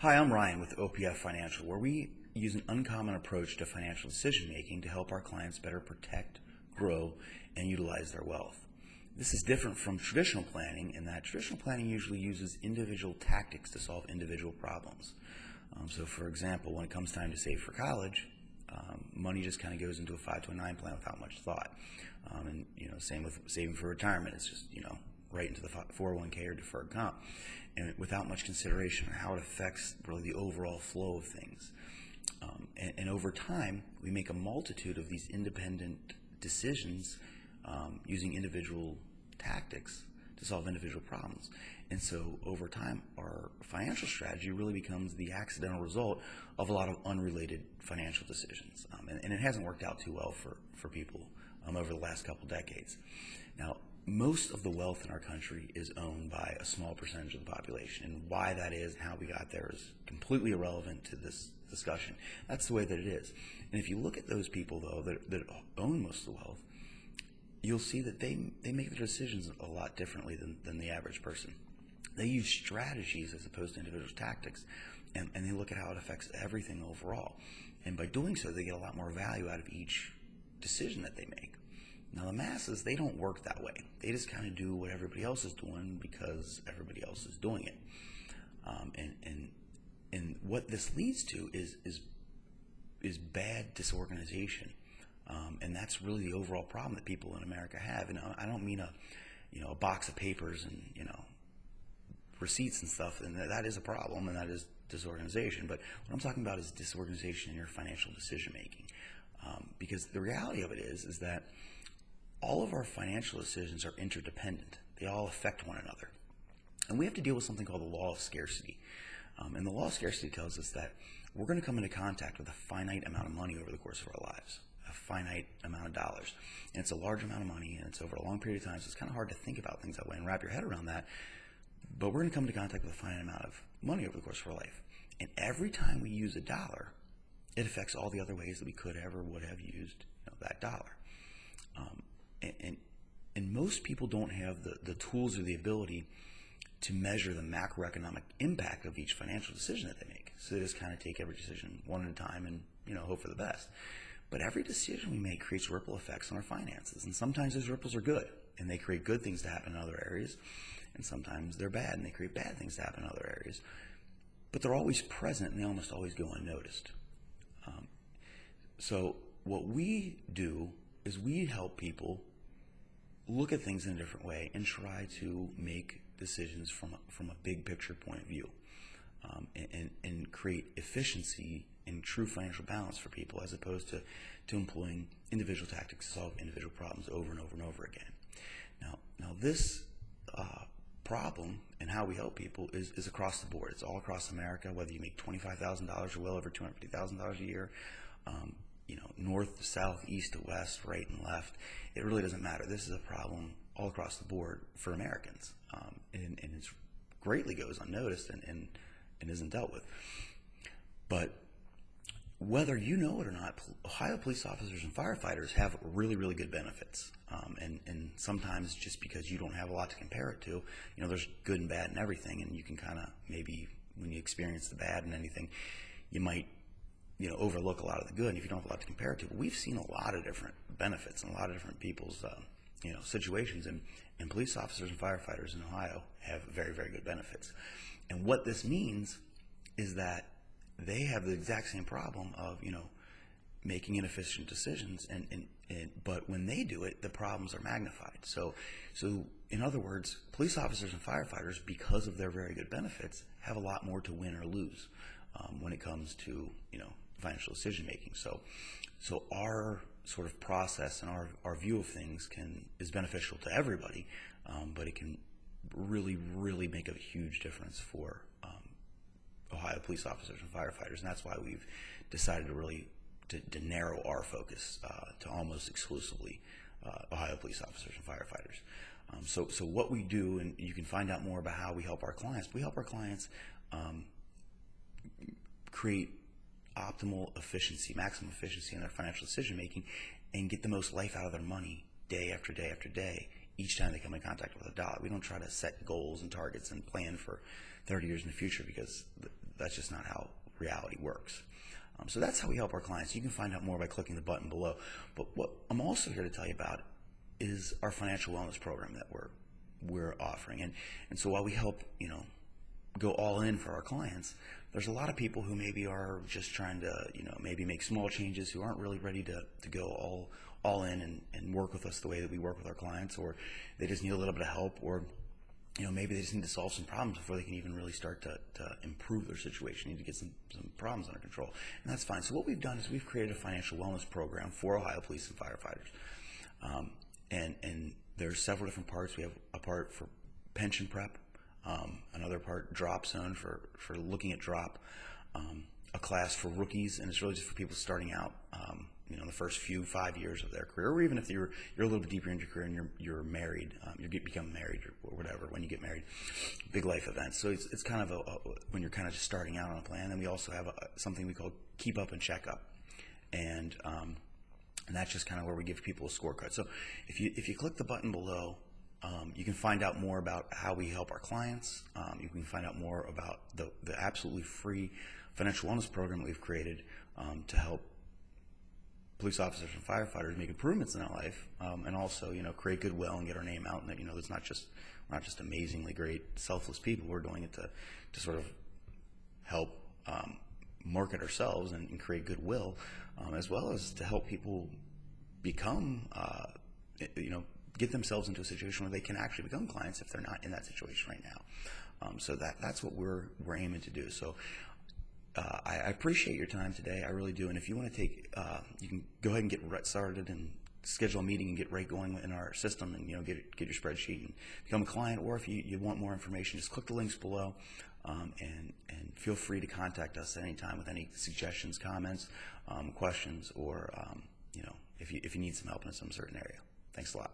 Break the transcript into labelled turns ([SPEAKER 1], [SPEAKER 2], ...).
[SPEAKER 1] Hi, I'm Ryan with OPF Financial, where we use an uncommon approach to financial decision making to help our clients better protect, grow, and utilize their wealth. This is different from traditional planning in that traditional planning usually uses individual tactics to solve individual problems. So for example, when it comes time to save for college, money just kind of goes into a 529 plan without much thought. And same with saving for retirement. It's just, right into the 401k or deferred comp, and without much consideration on how it affects really the overall flow of things. And over time, we make a multitude of these independent decisions using individual tactics to solve individual problems. And so over time, our financial strategy really becomes the accidental result of a lot of unrelated financial decisions. And it hasn't worked out too well for people over the last couple decades. Now, most of the wealth in our country is owned by a small percentage of the population, and why that is and how we got there is completely irrelevant to this discussion. That's the way that it is. And if you look at those people, though, that own most of the wealth, you'll see that they make their decisions a lot differently than the average person. They use strategies as opposed to individual tactics, and they look at how it affects everything overall. And by doing so, they get a lot more value out of each decision that they make. Now, the masses, they don't work that way. They just kind of do what everybody else is doing because everybody else is doing it. And what this leads to is bad disorganization. And that's really the overall problem that people in America have. And I don't mean a box of papers and, receipts and stuff, and that is a problem, and that is disorganization. But what I'm talking about is disorganization in your financial decision making. Because the reality of it is that all of our financial decisions are interdependent. They all affect one another. And we have to deal with something called the Law of Scarcity. And the Law of Scarcity tells us that we're going to come into contact with a finite amount of money over the course of our lives, a finite amount of dollars. And it's a large amount of money, and it's over a long period of time, so it's kind of hard to think about things that way and wrap your head around that. But we're going to come into contact with a finite amount of money over the course of our life. And every time we use a dollar, it affects all the other ways that we could ever would have used that dollar. And most people don't have the tools or the ability to measure the macroeconomic impact of each financial decision that they make. So they just kind of take every decision one at a time and hope for the best. But every decision we make creates ripple effects on our finances. And sometimes those ripples are good, and they create good things to happen in other areas. And sometimes they're bad, and they create bad things to happen in other areas. But they're always present, and they almost always go unnoticed. So what we do is we help people look at things in a different way and try to make decisions from a big picture point of view, and create efficiency and true financial balance for people, as opposed to employing individual tactics to solve individual problems over and over and over again. Now this problem and how we help people is across the board. It's all across America, whether you make $25,000 or well over $250,000 a year, north to south, east to west, right and left. It really doesn't matter. This is a problem all across the board for Americans, and it greatly goes unnoticed and isn't dealt with. But whether you know it or not, Ohio police officers and firefighters have really, really good benefits. And sometimes just because you don't have a lot to compare it to, there's good and bad and everything, and you can kind of maybe, when you experience the bad and anything, you might overlook a lot of the good if you don't have a lot to compare it to. But we've seen a lot of different benefits and a lot of different people's situations, and police officers and firefighters in Ohio have very, very good benefits. And what this means is that they have the exact same problem of making inefficient decisions, but when they do it, the problems are magnified. So in other words, police officers and firefighters, because of their very good benefits, have a lot more to win or lose when it comes to financial decision making. So our sort of process and our view of things is beneficial to everybody, but it can really, really make a huge difference for Ohio police officers and firefighters, and that's why we've decided to narrow our focus to almost exclusively Ohio police officers and firefighters. So what we do, and you can find out more about how we help our clients. We help our clients create optimal efficiency, maximum efficiency in their financial decision making, and get the most life out of their money day after day after day each time they come in contact with a dollar. We don't try to set goals and targets and plan for 30 years in the future, because that's just not how reality works. So that's how we help our clients. You can find out more by clicking the button below. But what I'm also here to tell you about is our financial wellness program that we're offering. And so while we help, go all in for our clients, there's a lot of people who maybe are just trying to, maybe make small changes, who aren't really ready to go all in and work with us the way that we work with our clients, or they just need a little bit of help, or maybe they just need to solve some problems before they can even really start to improve their situation. They need to get some problems under control, and that's fine. So what we've done is we've created a financial wellness program for Ohio police and firefighters, and there's several different parts. We have a part for pension prep, another part drop zone for looking at drop, a class for rookies, and it's really just for people starting out, the first 5 years of their career, or even if you're a little bit deeper into your career and you're married, become married or whatever, when you get married, big life events. So it's kind of when you're kind of just starting out on a plan. And we also have something we call keep up and check up, and that's just kind of where we give people a scorecard. So if you click the button below, you can find out more about how we help our clients. You can find out more about the absolutely free financial wellness program that we've created to help police officers and firefighters make improvements in their life, and also create goodwill and get our name out. And that it's not just we're not just amazingly great, selfless people. We're doing it to sort of help market ourselves and create goodwill, as well as to help people become get themselves into a situation where they can actually become clients if they're not in that situation right now. So that's what we're aiming to do. So I appreciate your time today. I really do. And if you want to you can go ahead and get started and schedule a meeting and get right going in our system, and get your spreadsheet and become a client. Or if you want more information, just click the links below, and feel free to contact us at any time with any suggestions, comments, questions, or if you need some help in some certain area. Thanks a lot.